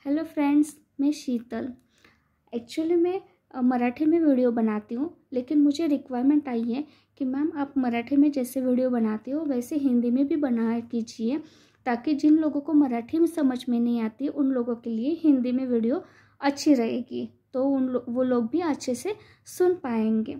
Hello friends, मैं शीतल। Actually मैं मराठी में वीडियो बनाती हूँ, लेकिन मुझे रिक्वायरमेंट आई है कि मैम आप मराठी में जैसे वीडियो बनाती हो वैसे हिंदी में भी बना कीजिए, ताकि जिन लोगों को मराठी में समझ में नहीं आती उन लोगों के लिए हिंदी में वीडियो अच्छी रहेगी, तो वो लोग भी अच्छे से सुन पाएंगे।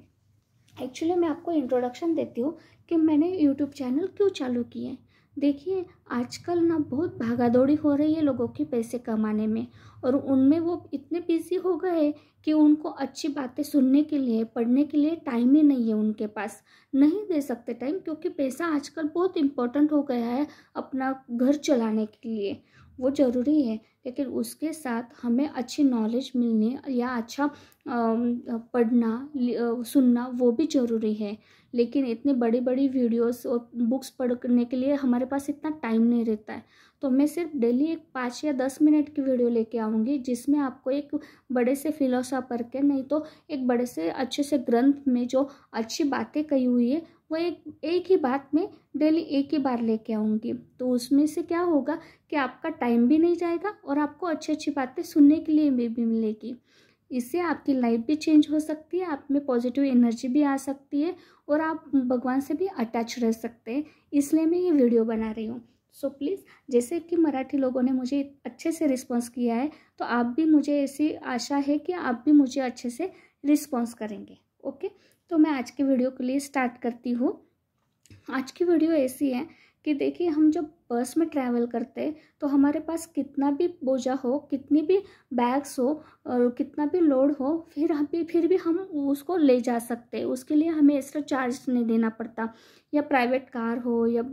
एक्चुअली मैं आपको इंट्रोडक्शन देती हूँ कि मैंने यूट्यूब चैनल क्यों चालू किए हैं। देखिए, आजकल ना बहुत भागादौड़ी हो रही है लोगों की पैसे कमाने में, और उनमें वो इतने बिजी हो गए कि उनको अच्छी बातें सुनने के लिए, पढ़ने के लिए टाइम ही नहीं है उनके पास। नहीं दे सकते टाइम, क्योंकि पैसा आजकल बहुत इम्पोर्टेंट हो गया है अपना घर चलाने के लिए, वो ज़रूरी है। लेकिन उसके साथ हमें अच्छी नॉलेज मिलने या अच्छा पढ़ना सुनना वो भी ज़रूरी है। लेकिन इतनी बड़ी बड़ी वीडियोस और बुक्स पढ़ने के लिए हमारे पास इतना टाइम नहीं रहता है। तो मैं सिर्फ डेली एक 5 या 10 मिनट की वीडियो लेके आऊँगी, जिसमें आपको एक बड़े से फिलोसोफर के, नहीं तो एक बड़े से अच्छे से ग्रंथ में जो अच्छी बातें कही हुई है वो एक ही बात में डेली एक ही बार लेके आऊँगी। तो उसमें से क्या होगा कि आपका टाइम भी नहीं जाएगा और आपको अच्छी अच्छी बातें सुनने के लिए भी मिलेगी। इससे आपकी लाइफ भी चेंज हो सकती है, आप में पॉजिटिव एनर्जी भी आ सकती है और आप भगवान से भी अटैच रह सकते हैं। इसलिए मैं ये वीडियो बना रही हूँ। सो प्लीज़, जैसे कि मराठी लोगों ने मुझे अच्छे से रिस्पॉन्स किया है, तो आप भी, मुझे ऐसी आशा है कि आप भी मुझे अच्छे से रिस्पॉन्स करेंगे। ओके, तो मैं आज के वीडियो के लिए स्टार्ट करती हूँ। आज की वीडियो ऐसी है कि देखिए, हम जब बस में ट्रैवल करते हैं तो हमारे पास कितना भी बोझा हो, कितनी भी बैग्स हो और कितना भी लोड हो, फिर भी हम उसको ले जा सकते हैं। उसके लिए हमें एक्स्ट्रा चार्ज नहीं देना पड़ता। या प्राइवेट कार हो या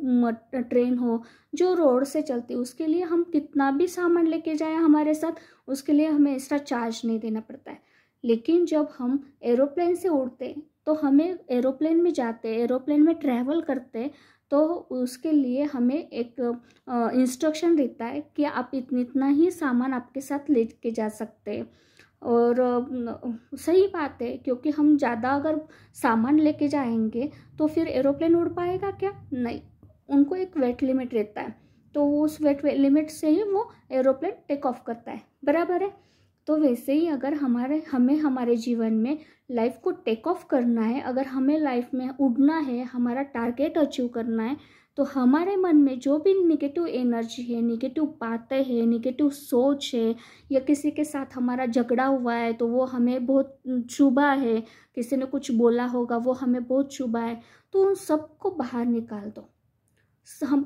ट्रेन हो जो रोड से चलती है, उसके लिए हम कितना भी सामान लेके जाए हमारे साथ, उसके लिए हमें एक्स्ट्रा चार्ज नहीं देना पड़ता है। लेकिन जब हम एरोप्लेन से उड़ते हैं, तो हमें एरोप्लेन में जाते हैं, एरोप्लेन में ट्रैवल करते हैं, तो उसके लिए हमें एक इंस्ट्रक्शन रहता है कि आप इतना ही सामान आपके साथ लेके जा सकते हैं। और सही बात है, क्योंकि हम ज़्यादा अगर सामान लेके जाएंगे तो फिर एरोप्लेन उड़ पाएगा क्या? नहीं, उनको एक वेट लिमिट रहता है, तो उस वेट लिमिट से ही वो एरोप्लेन टेक ऑफ करता है, बराबर है। तो वैसे ही अगर हमें हमारे जीवन में लाइफ को टेक ऑफ करना है, अगर हमें लाइफ में उड़ना है, हमारा टारगेट अचीव करना है, तो हमारे मन में जो भी निगेटिव एनर्जी है, निगेटिव बातें हैं, निगेटिव सोच है, या किसी के साथ हमारा झगड़ा हुआ है तो वो हमें बहुत चुभा है, किसी ने कुछ बोला होगा वो हमें बहुत चुभा है, तो उन सबको बाहर निकाल दो।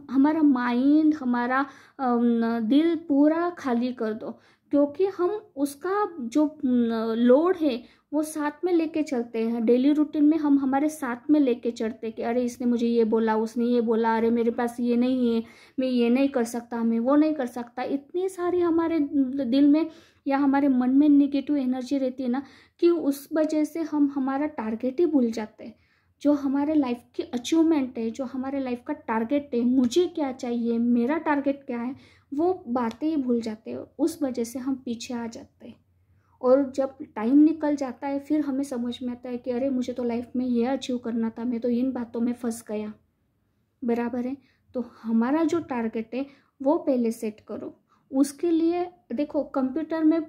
हमारा माइंड, हमारा दिल पूरा खाली कर दो, क्योंकि हम उसका जो लोड है वो साथ में लेके चलते हैं। डेली रूटीन में हम हमारे साथ में लेके चलते कि अरे इसने मुझे ये बोला, उसने ये बोला, अरे मेरे पास ये नहीं है, मैं ये नहीं कर सकता, मैं वो नहीं कर सकता। इतनी सारी हमारे दिल में या हमारे मन में निगेटिव एनर्जी रहती है ना, कि उस वजह से हम हमारा टारगेट ही भूल जाते हैं। जो हमारे लाइफ की अचीवमेंट है, जो हमारे लाइफ का टारगेट है, मुझे क्या चाहिए, मेरा टारगेट क्या है, वो बातें ही भूल जाते हैं। उस वजह से हम पीछे आ जाते हैं, और जब टाइम निकल जाता है फिर हमें समझ में आता है कि अरे मुझे तो लाइफ में ये अचीव करना था, मैं तो इन बातों में फंस गया, बराबर है। तो हमारा जो टारगेट है वो पहले सेट करो। उसके लिए देखो, कंप्यूटर में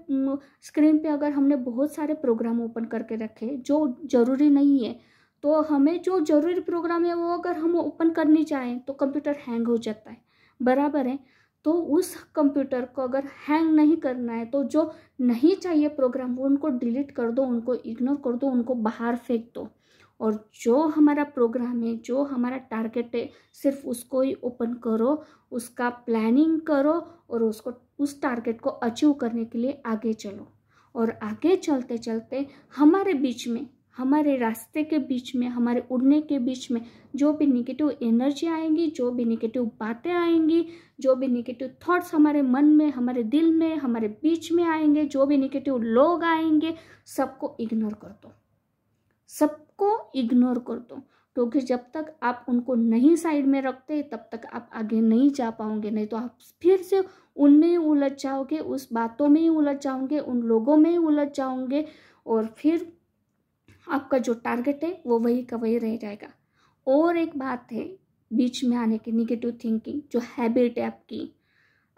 स्क्रीन पे अगर हमने बहुत सारे प्रोग्राम ओपन करके रखे जो ज़रूरी नहीं है, तो हमें जो ज़रूरी प्रोग्राम है वो अगर हम ओपन करनी चाहें तो कंप्यूटर हैंग हो जाता है, बराबर है। तो उस कंप्यूटर को अगर हैंग नहीं करना है, तो जो नहीं चाहिए प्रोग्राम वो उनको डिलीट कर दो, उनको इग्नोर कर दो, उनको बाहर फेंक दो। और जो हमारा प्रोग्राम है, जो हमारा टारगेट है, सिर्फ उसको ही ओपन करो, उसका प्लानिंग करो और उसको, उस टारगेट को अचीव करने के लिए आगे चलो। और आगे चलते चलते हमारे बीच में, हमारे रास्ते के बीच में, हमारे उड़ने के बीच में जो भी निगेटिव एनर्जी आएंगी, जो भी निगेटिव बातें आएंगी, जो भी निगेटिव थॉट्स हमारे मन में, हमारे दिल में, हमारे बीच में आएंगे, जो भी निगेटिव लोग आएंगे, सबको इग्नोर कर दो, सबको इग्नोर कर दो। क्योंकि जब तक आप उनको नहीं साइड में रखते तब तक आप आगे नहीं जा पाओगे। नहीं तो आप फिर से उनमें ही उलझ जाओगे, उस बातों में ही उलझ जाओगे, उन लोगों में ही उलझ जाओगे, और फिर आपका जो टारगेट है वो वही का वही रह जाएगा। और एक बात है बीच में आने की, निगेटिव थिंकिंग जो हैबिट है आपकी,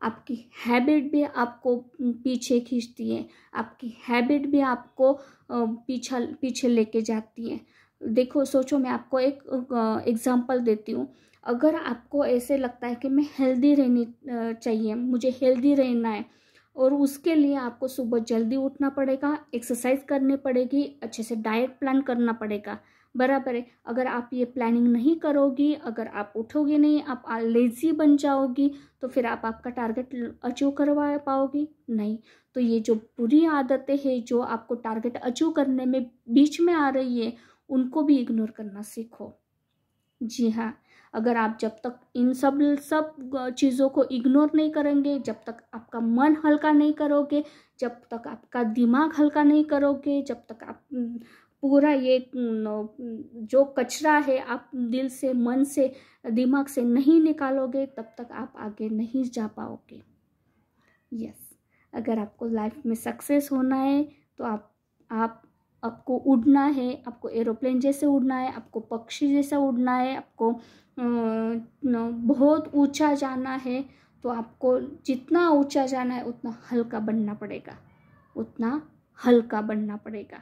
आपकी हैबिट भी आपको पीछे खींचती है, आपकी हैबिट भी आपको पीछे लेके जाती है। देखो सोचो, मैं आपको एक एग्जांपल देती हूँ। अगर आपको ऐसे लगता है कि मैं हेल्दी रहनी चाहिए, मुझे हेल्दी रहना है, और उसके लिए आपको सुबह जल्दी उठना पड़ेगा, एक्सरसाइज करनी पड़ेगी, अच्छे से डाइट प्लान करना पड़ेगा, बराबर है। अगर आप ये प्लानिंग नहीं करोगी, अगर आप उठोगे नहीं, आप लेजी बन जाओगी, तो फिर आप आपका टारगेट अचीव करवा पाओगी नहीं। तो ये जो बुरी आदतें हैं जो आपको टारगेट अचीव करने में बीच में आ रही है, उनको भी इग्नोर करना सीखो। जी हाँ, अगर आप जब तक इन सब चीज़ों को इग्नोर नहीं करेंगे, जब तक आपका मन हल्का नहीं करोगे, जब तक आपका दिमाग हल्का नहीं करोगे, जब तक आप पूरा ये जो कचरा है आप दिल से, मन से, दिमाग से नहीं निकालोगे, तब तक आप आगे नहीं जा पाओगे। यस, अगर आपको लाइफ में सक्सेस होना है तो आपको उड़ना है, आपको एरोप्लेन जैसे उड़ना है, आपको पक्षी जैसा उड़ना है, आपको बहुत ऊंचा जाना है, तो आपको जितना ऊंचा जाना है उतना हल्का बनना पड़ेगा, उतना हल्का बनना पड़ेगा।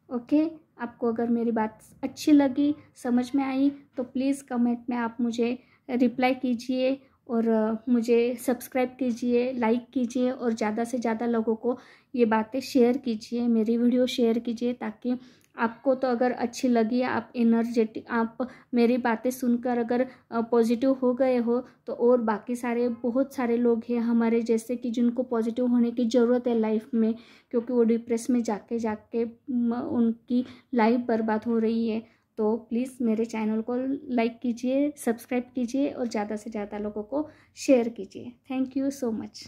ओके, आपको अगर मेरी बात अच्छी लगी, समझ में आई, तो प्लीज़ कमेंट में आप मुझे रिप्लाई कीजिए, और मुझे सब्सक्राइब कीजिए, लाइक कीजिए, और ज़्यादा से ज़्यादा लोगों को ये बातें शेयर कीजिए, मेरी वीडियो शेयर कीजिए, ताकि आपको तो अगर अच्छी लगी, आप एनर्जेटिक, आप मेरी बातें सुनकर अगर पॉजिटिव हो गए हो, तो और बाकी सारे बहुत सारे लोग हैं हमारे जैसे कि जिनको पॉजिटिव होने की ज़रूरत है लाइफ में, क्योंकि वो डिप्रेस में जाके जाके उनकी लाइफ बर्बाद हो रही है। तो प्लीज़ मेरे चैनल को लाइक कीजिए, सब्सक्राइब कीजिए, और ज़्यादा से ज़्यादा लोगों को शेयर कीजिए। Thank you so much.